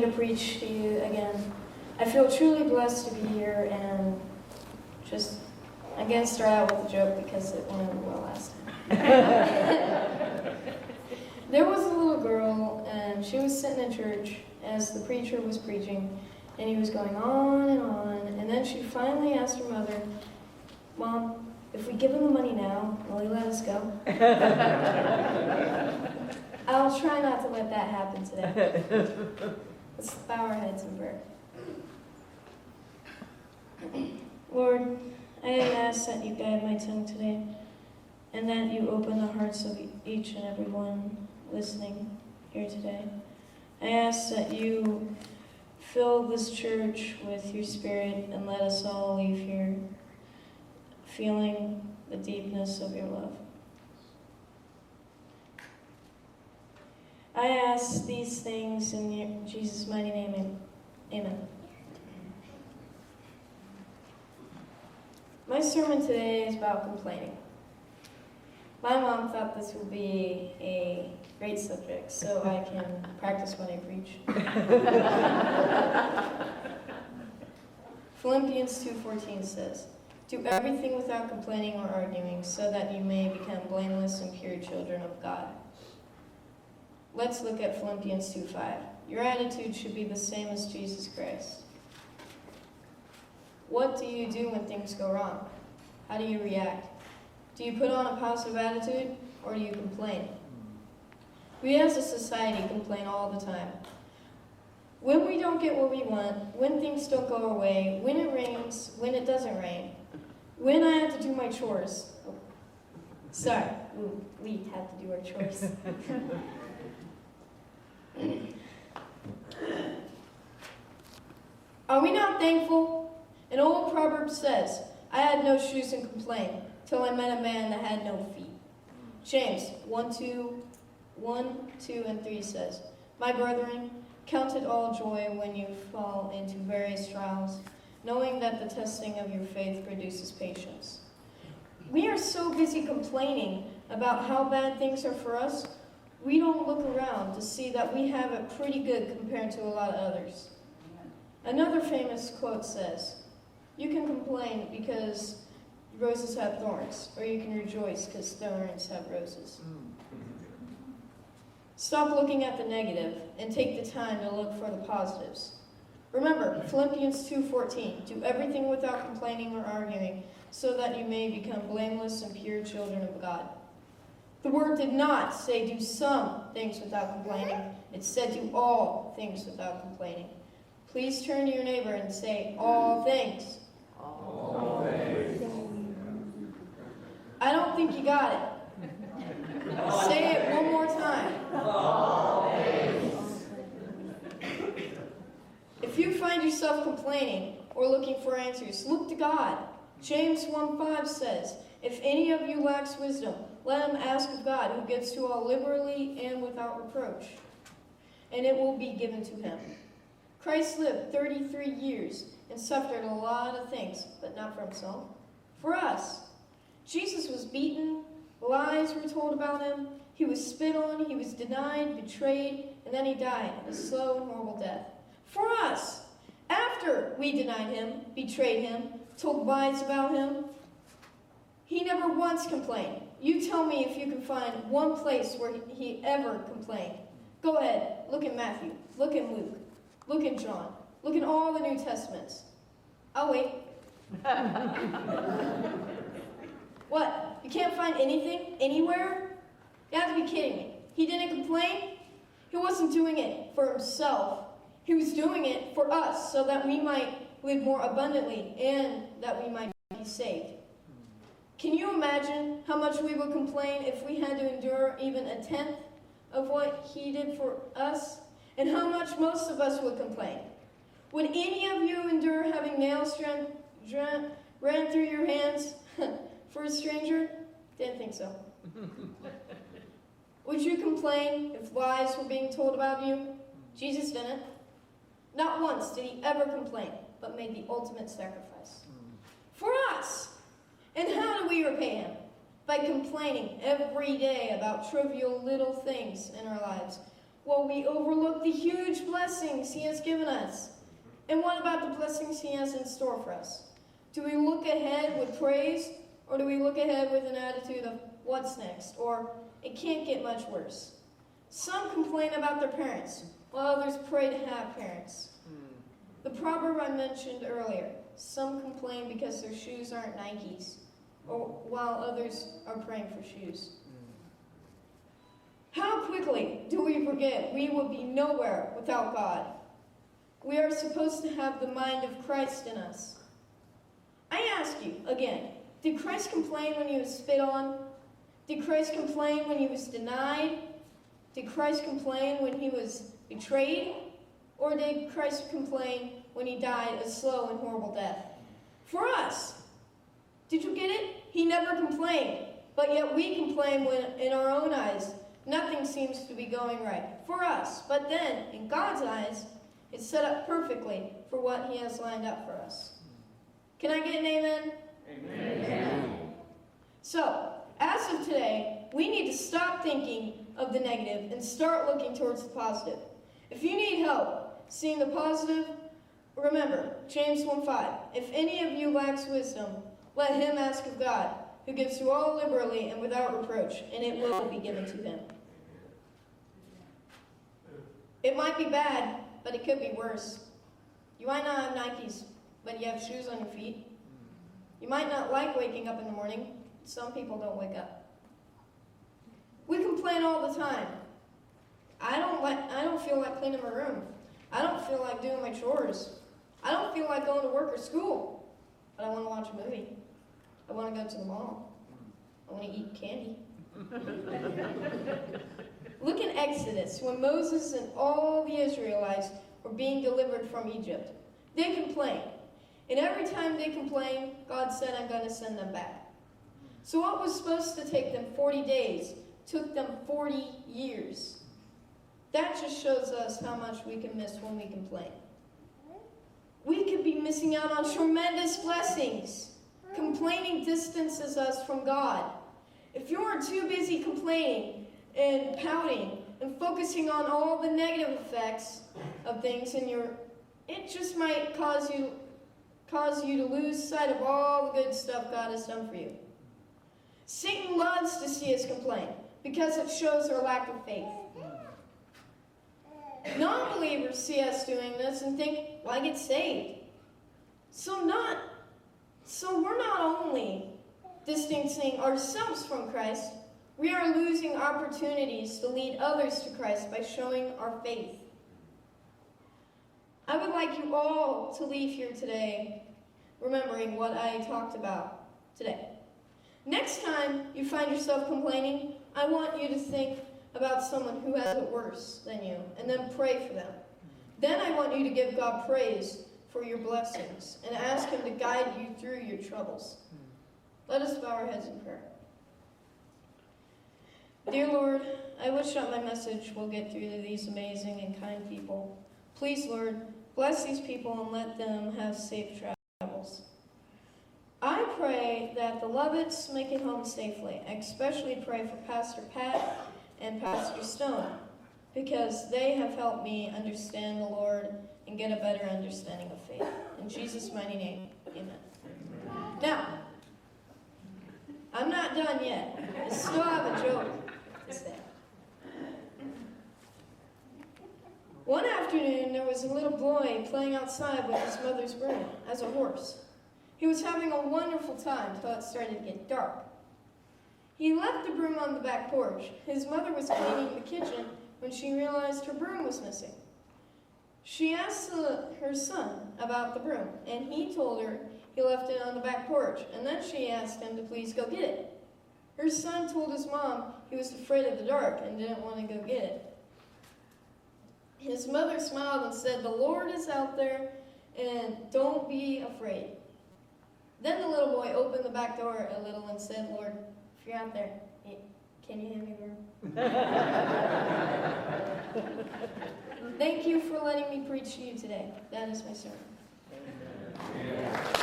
me to preach to you again. I feel truly blessed to be here, and I'm going to start out with a joke because it went over well last time. There was a little girl, and she was sitting in church as the preacher was preaching, and he was going on, and then she finally asked her mother, "Mom, if we give him the money now, will he let us go?" I'll try not to let that happen today. Let's bow our heads in prayer. Lord, I ask that you guide my tongue today, and that you open the hearts of each and every one listening here today. I ask that you fill this church with your Spirit and let us all leave here feeling the deepness of your love. I ask these things in Jesus' mighty name. Amen. My sermon today is about complaining. My mom thought this would be a great subject, so I can practice when I preach. Philippians 2:14 says, "Do everything without complaining or arguing, so that you may become blameless and pure children of God." Let's look at Philippians 2:5. Your attitude should be the same as Jesus Christ. What do you do when things go wrong? How do you react? Do you put on a positive attitude, or do you complain? We as a society complain all the time. When we don't get what we want, when things don't go our way, when it rains, when it doesn't rain, when I have to do my chores. Oh, sorry, we have to do our chores. Are we not thankful? An old proverb says, "I had no shoes and complained, till I met a man that had no feet." James 1, 2, and 3 says, "My brethren, count it all joy when you fall into various trials, knowing that the testing of your faith produces patience." We are so busy complaining about how bad things are for us, we don't look around to see that we have it pretty good compared to a lot of others. Another famous quote says, "You can complain because roses have thorns, or you can rejoice because thorns have roses." Stop looking at the negative and take the time to look for the positives. Remember, Philippians 2:14, "Do everything without complaining or arguing, so that you may become blameless and pure children of God." The word did not say do some things without complaining. It said do all things without complaining. Please turn to your neighbor and say, "All things." All things. I don't think you got it. Say it one more time. All things. If you find yourself complaining or looking for answers, look to God. James 1:5 says, "If any of you lacks wisdom, let him ask of God, who gives to all liberally and without reproach, and it will be given to him." Christ lived 33 years and suffered a lot of things, but not for himself, for us. Jesus was beaten, lies were told about him, he was spit on, he was denied, betrayed, and then he died a slow and horrible death. For us, after we denied him, betrayed him, told lies about him, he never once complained. You tell me if you can find one place where he ever complained. Go ahead, look at Matthew, look at Luke, look at John, look at all the New Testaments. I'll wait. What? You can't find anything, anywhere? You have to be kidding me. He didn't complain? He wasn't doing it for himself. He was doing it for us so that we might live more abundantly and that we might be saved. Can you imagine how much we would complain if we had to endure even a tenth of what he did for us? And how much most of us would complain? Would any of you endure having nails ran through your hands for a stranger? Didn't think so. Would you complain if lies were being told about you? Jesus didn't. Not once did he ever complain, but made the ultimate sacrifice for us. And how do we repay him? By complaining every day about trivial little things in our lives. Will we overlook the huge blessings he has given us? And what about the blessings he has in store for us? Do we look ahead with praise, or do we look ahead with an attitude of what's next, or it can't get much worse? Some complain about their parents, while others pray to have parents. The proverb I mentioned earlier, some complain because their shoes aren't Nikes, or while others are praying for shoes. How quickly do we forget we will be nowhere without God? We are supposed to have the mind of Christ in us. I ask you again, did Christ complain when he was spit on? Did Christ complain when he was denied? Did Christ complain when he was betrayed? Or did Christ complain when he died a slow and horrible death? For us, did you get it? He never complained, but yet we complain when in our own eyes nothing seems to be going right for us. But then, in God's eyes, it's set up perfectly for what he has lined up for us. Can I get an amen? Amen. So, as of today, we need to stop thinking of the negative and start looking towards the positive. If you need help seeing the positive, remember James 1:5. If any of you lacks wisdom, let him ask of God, who gives to all liberally and without reproach, and it will be given to him. It might be bad, but it could be worse. You might not have Nikes, but you have shoes on your feet. You might not like waking up in the morning. Some people don't wake up. We complain all the time. I don't feel like cleaning my room. I don't feel like doing my chores. I don't feel like going to work or school. But I want to watch a movie. I want to go to the mall. I want to eat candy. Look in Exodus, when Moses and all the Israelites were being delivered from Egypt. They complained. And every time they complained, God said, I'm going to send them back. So what was supposed to take them 40 days took them 40 years. That just shows us how much we can miss when we complain. We could be missing out on tremendous blessings. Complaining distances us from God. If you're too busy complaining and pouting and focusing on all the negative effects of things it just might cause you to lose sight of all the good stuff God has done for you. Satan loves to see us complain because it shows our lack of faith. Non-believers see us doing this and think, well, I get saved. So we're not only distancing ourselves from Christ, we are losing opportunities to lead others to Christ by showing our faith. I would like you all to leave here today remembering what I talked about today. Next time you find yourself complaining, I want you to think about someone who has it worse than you, and then pray for them. Then I want you to give God praise for your blessings, and ask him to guide you through your troubles. Let us bow our heads in prayer. Dear Lord, I wish that my message will get through to these amazing and kind people. Please, Lord, bless these people and let them have safe travels. I pray that the Lovitts make it home safely. I especially pray for Pastor Pat and Pastor Stone, because they have helped me understand the Lord and get a better understanding of faith. In Jesus' mighty name, amen. Now, I'm not done yet. I still have a joke to say. One afternoon, there was a little boy playing outside with his mother's broom as a horse. He was having a wonderful time until it started to get dark. He left the broom on the back porch. His mother was cleaning the kitchen when she realized her broom was missing. She asked her son about the broom, and he told her he left it on the back porch, and then she asked him to please go get it. Her son told his mom he was afraid of the dark and didn't want to go get it. His mother smiled and said, "The Lord is out there, and don't be afraid." Then the little boy opened the back door a little and said, "Lord, if you're out there, can you hand me the broom?" Thank you for letting me preach to you today. That is my sermon. Amen.